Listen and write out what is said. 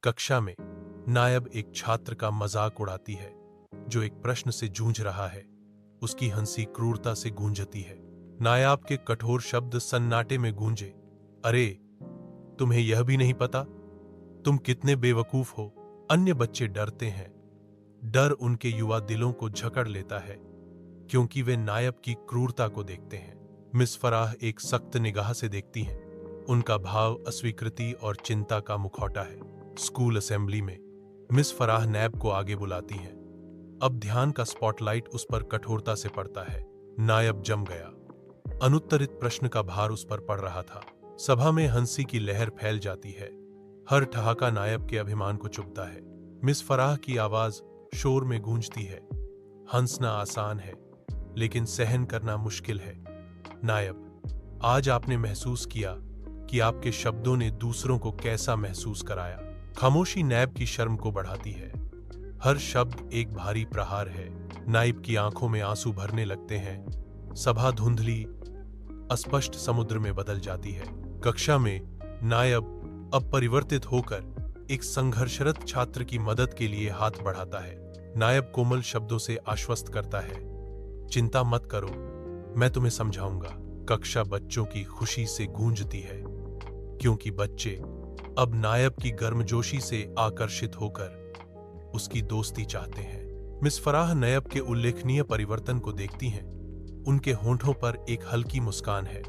कक्षा में नायब एक छात्र का मजाक उड़ाती है जो एक प्रश्न से जूझ रहा है। उसकी हंसी क्रूरता से गूंजती है। नायाब के कठोर शब्द सन्नाटे में गूंजे, अरे तुम्हें यह भी नहीं पता, तुम कितने बेवकूफ हो। अन्य बच्चे डरते हैं। डर उनके युवा दिलों को जकड़ लेता है क्योंकि वे नायब की क्रूरता को देखते हैं। मिस फराह एक सख्त निगाह से देखती हैं। उनका भाव अस्वीकृति और चिंता का मुखौटा है। स्कूल असेंबली में मिस फराह नैब को आगे बुलाती हैं। अब ध्यान का स्पॉटलाइट उस पर कठोरता से पड़ता है। नायब जम गया। अनुत्तरित प्रश्न का भार उस पर पड़ रहा था। सभा में हंसी की लहर फैल जाती है। हर ठहाका नायब के अभिमान को चुभता है। मिस फराह की आवाज शोर में गूंजती है, हंसना आसान है लेकिन सहन करना मुश्किल है। नायब, आज आपने महसूस किया कि आपके शब्दों ने दूसरों को कैसा महसूस कराया। खामोशी नैब की शर्म को बढ़ाती है। हर शब्द एक भारी प्रहार है। नायब की आंखों में आंसू भरने लगते हैं। सभा धुंधली अस्पष्ट समुद्र में बदल जाती है। कक्षा में नायब अब परिवर्तित होकर एक संघर्षरत छात्र की मदद के लिए हाथ बढ़ाता है। नायब कोमल शब्दों से आश्वस्त करता है, चिंता मत करो, मैं तुम्हें समझाऊंगा। कक्षा बच्चों की खुशी से गूंजती है क्योंकि बच्चे अब नायब की गर्मजोशी से आकर्षित होकर उसकी दोस्ती चाहते हैं। मिस फराह नायब के उल्लेखनीय परिवर्तन को देखती हैं। उनके होंठों पर एक हल्की मुस्कान है।